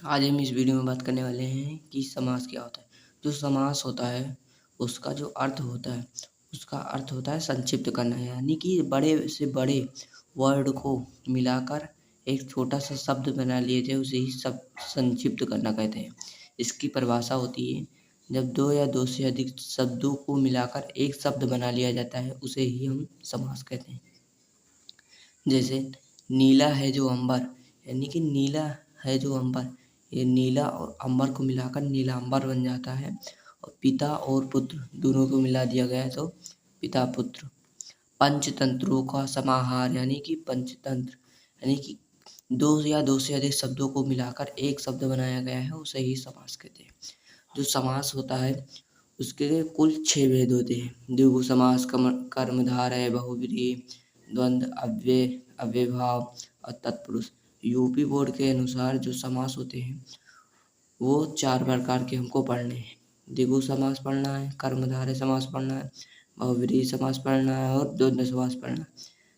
आज हम इस वीडियो में बात करने वाले हैं कि समास क्या होता है। जो समास होता है उसका जो अर्थ होता है उसका अर्थ होता है संक्षिप्त करना, यानी कि बड़े से बड़े वर्ड को मिलाकर एक छोटा सा शब्द बना लिए थे उसे ही सब संक्षिप्त करना कहते हैं। इसकी परिभाषा होती है जब दो या दो से अधिक शब्दों को मिलाकर एक शब्द बना लिया जाता है उसे ही हम समास कहते हैं। जैसे नीला है जो अंबर, यानी कि नीला है जो अंबर, ये नीला और अंबर को मिलाकर नीलांबर बन जाता है। और पिता और पुत्र दोनों को मिला दिया गया तो पिता पुत्र। पंचतंत्रों का समाहार, यानी कि पंचतंत्र, यानी कि दो या दो से अधिक शब्दों को मिलाकर एक शब्द बनाया गया है उसे ही समास कहते हैं। जो समास होता है उसके कुल 6 भेद होते हैं। द्विगु समास, कर्मधारय, बहुव्रीहि, द्वंद्व, अव्ययभाव और तत्पुरुष। यूपी बोर्ड के अनुसार जो समास होते हैं वो 4 प्रकार के हमको पढ़ने हैं। द्विगु समास पढ़ना है, कर्मधारय समास पढ़ना है, बहुव्रीहि समास पढ़ना है और द्वंद्व समास पढ़ना है।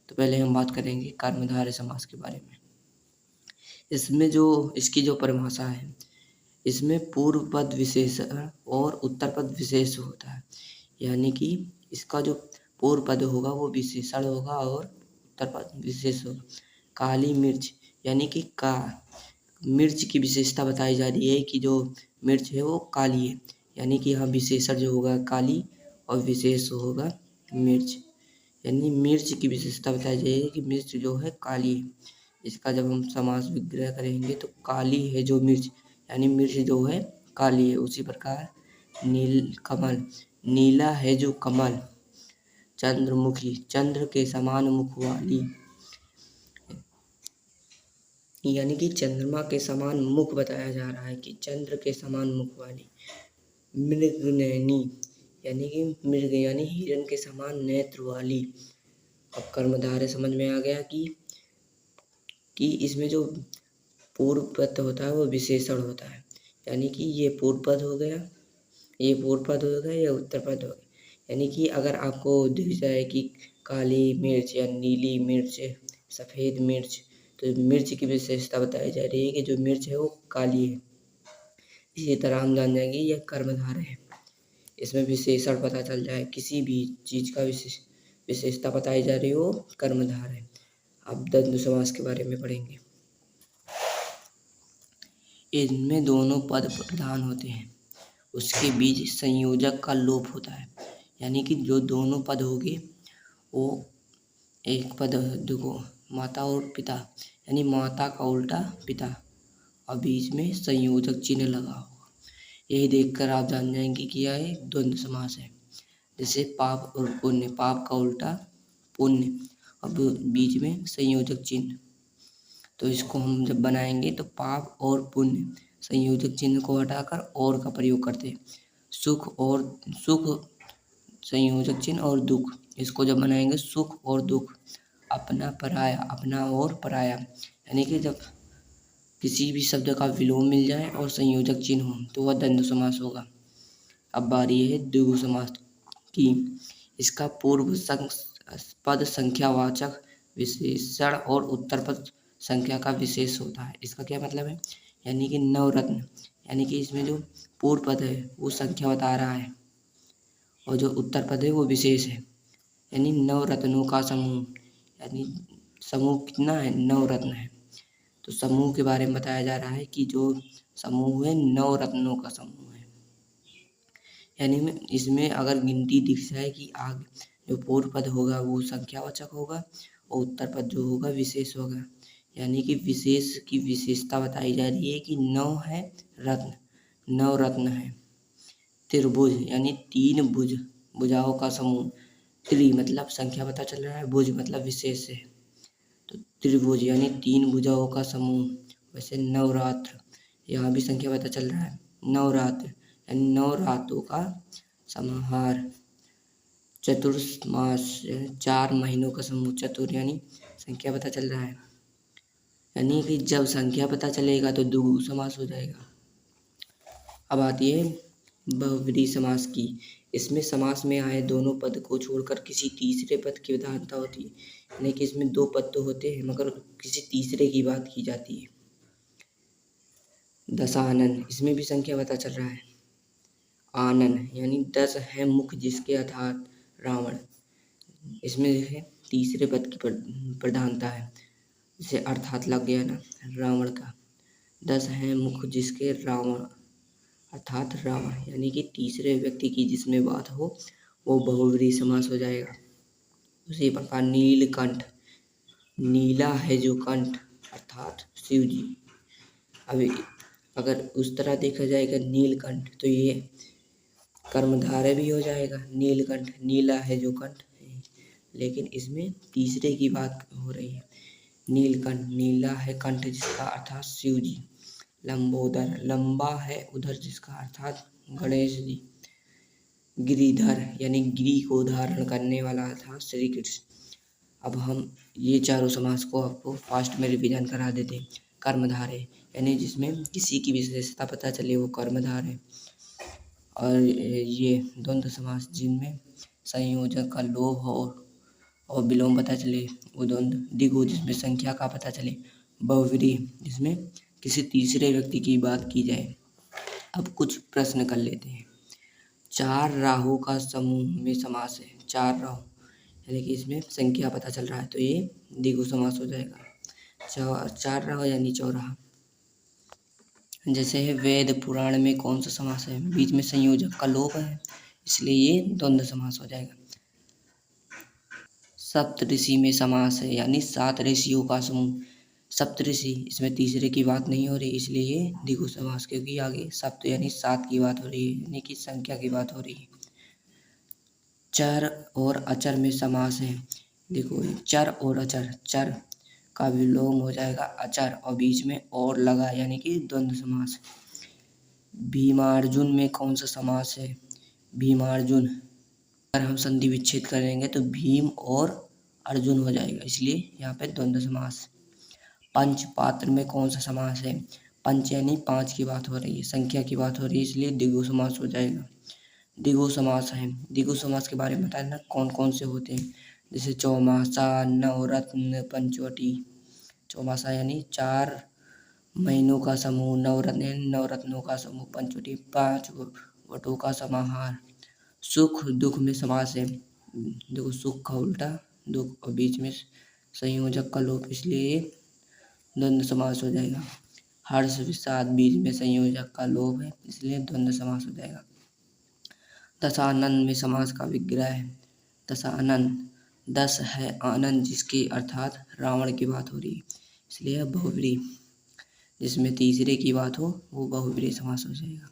तो पहले हम बात करेंगे कर्मधारय समास के बारे में। इसमें जो इसकी जो परिभाषा है, इसमें पूर्व पद विशेषण और उत्तर पद विशेष होता है, यानी कि इसका जो पूर्व पद होगा वो विशेषण होगा और उत्तर पद विशेष होगा। काली मिर्च, यानी कि मिर्च की विशेषता बताई जा रही है कि जो मिर्च है वो काली है, यानी कि यहाँ विशेषण जो होगा काली और विशेष होगा मिर्च, यानी मिर्च की विशेषता बताई जाएगी कि मिर्च जो है काली है। इसका जब हम समास विग्रह करेंगे तो काली है जो मिर्च, यानी मिर्च जो है काली है। उसी प्रकार नील कमल, नीला है जो कमल। चंद्रमुखी, चंद्र के समान मुख वाली, यानी कि चंद्रमा के समान मुख बताया जा रहा है कि चंद्र के समान मुख वाली। मृगनयनी, यानी कि मृग यानी हिरण के समान नेत्र वाली। अब कर्मधारय समझ में आ गया कि इसमें जो पूर्व पद होता है वो विशेषण होता है, यानी कि ये पूर्व पद हो गया, ये पूर्व पद हो गया, ये उत्तर पद हो गया। यानी कि अगर आपको दिख जाए कि काली मिर्च या नीली मिर्च, सफ़ेद मिर्च, तो मिर्च की विशेषता बताई जा रही है कि जो मिर्च है वो काली है। इसी तरह हम जान जाएंगे यह कर्मधारय है। इसमें विशेषण पता चल जाए, किसी भी चीज़ का विशेषता बताई जा रही हो, कर्मधारय। अब द्वंद्व समास के बारे में पढ़ेंगे। इनमें दोनों पद प्रधान होते हैं, उसके बीच संयोजक का लोप होता है, यानी कि जो दोनों पद होंगे वो एक पद देखो माता और पिता, यानी माता का उल्टा पिता और बीच में संयोजक चिन्ह लगा होगा। यही देखकर आप जान जाएंगे कि यह एक द्वंद्व समास है। जैसे पाप और पुण्य, पाप का उल्टा पुण्य और बीच में संयोजक चिन्ह। तो इसको हम जब बनाएंगे तो पाप और पुण्य, संयोजक चिन्ह को हटाकर और का प्रयोग करते हैं। सुख संयोजक चिन्ह और दुख, इसको जब बनाएंगे सुख और दुख। अपना पराया, अपना और पराया, यानी कि जब किसी भी शब्द का विलोम मिल जाए और संयोजक चिन्ह हो तो वह द्वंद्व समास होगा। अब बारी है द्विगु समास की। इसका पूर्व पद संख्यावाचक विशेषण और उत्तर पद संख्या का विशेष होता है। इसका क्या मतलब है, यानी कि नवरत्न, यानी कि इसमें जो पूर्व पद है वो संख्या बता रहा है और जो उत्तर पद है वो विशेष है, यानी नवरत्नों का समूह, यानी समूह कितना है, 9 रत्न है। तो समूह के बारे में बताया जा रहा है कि जो समूह है 9 रत्नों का समूह है। यानी इसमें अगर गिनती दिख जाए कि आगे जो पूर्व पद होगा वो संख्यावाचक होगा और उत्तर पद जो होगा विशेष होगा, यानी कि विशेष की विशेषता बताई जा रही है कि 9 है रत्न, 9 रत्न है। त्रिभुज, यानी 3 भुजाओं का समूह। त्रि मतलब संख्या पता चल रहा है, भुज मतलब विशेष है, तो त्रिभुज यानी 3 भुजाओं का समूह। वैसे नवरात्र, यहाँ भी संख्या पता चल रहा है, नवरात्र यानी 9 रातों का समाहार। चतुर्मास, 4 महीनों का समूह। चतुर यानी संख्या पता चल रहा है, यानी कि जब संख्या पता चलेगा तो द्विगु समास हो जाएगा। अब आती है बहुव्रीहि समास की। इसमें समास में आए दोनों पद को छोड़कर किसी तीसरे पद की उदाहरणता होती है, यानी कि इसमें 2 पद तो होते हैं मगर किसी तीसरे की बात की जाती है। दशानन, इसमें भी संख्या पता चल रहा है। आनन यानी 10 है मुख जिसके अर्थात रावण, इसमें देखिए तीसरे पद की प्रधानता है, जिसे अर्थात लग गया ना रावण का। 10 है मुख जिसके रावण अर्थात रावण, यानी कि तीसरे व्यक्ति की जिसमें बात हो वो बहुव्रीहि समास हो जाएगा। उसी प्रकार नीलकंठ, नीला है जो कंठ अर्थात शिव जी। अभी अगर उस तरह देखा जाएगा नीलकंठ तो ये कर्मधारय भी हो जाएगा। नीलकंठ, नीला है जो कंठ है, लेकिन इसमें तीसरे की बात हो रही है। नीलकंठ, नीला है कंठ जिसका अर्थात शिव जी। लंबोदर, लंबा है उधर जिसका अर्थात गणेश जी। गिरिधर यानी गिरि को धारण करने वाला अर्थात श्री कृष्ण। अब हम ये चारों समास को आपको फास्ट में रिवीजन करा देते हैं। कर्मधारय यानी जिसमें किसी की विशेषता पता चले वो कर्मधार है। और ये द्वंद्व समास जिनमें संयोजक का लोभ हो और विलोम पता चले वो द्वंद्व। द्विगु जिसमें संख्या का पता चले। बहुव्रीहि जिसमें किसी तीसरे व्यक्ति की बात की जाए। अब कुछ प्रश्न कर लेते हैं। 4 राहु का समूह में समास है। 4 राहु यानी कि इसमें संख्या पता चल रहा है तो ये द्विगु समास हो जाएगा। 4 राहु यानी चौराहा। जैसे है वेद पुराण में कौन सा समास है, बीच में संयोजक का लोप है इसलिए ये द्वंद्व समास हो जाएगा। सप्तऋषि में समास है यानी 7 ऋषियों का समूह। सप्तऋषि इसमें तीसरे की बात नहीं हो रही इसलिए ये द्विगु समास, क्योंकि आगे सप्त यानी 7 की बात हो रही है यानी कि संख्या की बात हो रही है। चर और अचर में समास है। देखो चर और अचर, चर का विलोम हो जाएगा अचर और बीच में और लगा यानी कि द्वंद्व समास। भीमार्जुन में कौन सा समास है, भीमार्जुन अगर हम संधि विच्छेद करेंगे तो भीम और अर्जुन हो जाएगा इसलिए यहाँ पे द्वंद्व समास। पंच पात्र में कौन सा समास है, पंच यानी 5 की बात हो रही है, संख्या की बात हो रही है इसलिए द्विगु समास हो जाएगा। द्विगु समास है। द्विगु समास के बारे में बताना कौन कौन से होते हैं, जैसे चौमासा, नवरत्न, पंचवटी। चौमासा यानी 4 महीनों का समूह, नवरत्न यानी नवरत्नों का समूह, पंचवटी 5 वटों का समाहार। सुख दुख में समास है। देखो सुख का उल्टा दुख और बीच में संयोजक का लोप इसलिए द्वंद्व समास हो जाएगा। हर्ष विषाद बीच में संयोजक का लोप है इसलिए द्वंद्व समास हो जाएगा। दशानन में समास का विग्रह है। दशानन, 10 है आनंद जिसके अर्थात रावण की बात हो रही है इसलिए बहुव्रीहि, जिसमें तीसरे की बात हो वो बहुव्रीहि समास हो जाएगा।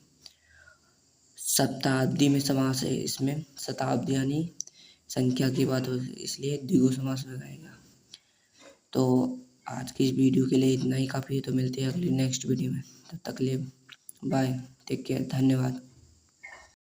शताब्दी में समास है, इसमें शताब्दी यानी संख्या की बात हो इसलिए द्विगु समास हो जाएगा। तो आज की इस वीडियो के लिए इतना ही काफ़ी है, तो मिलते हैं अगली नेक्स्ट वीडियो में। तब तक के लिए बाय, टेक केयर, धन्यवाद।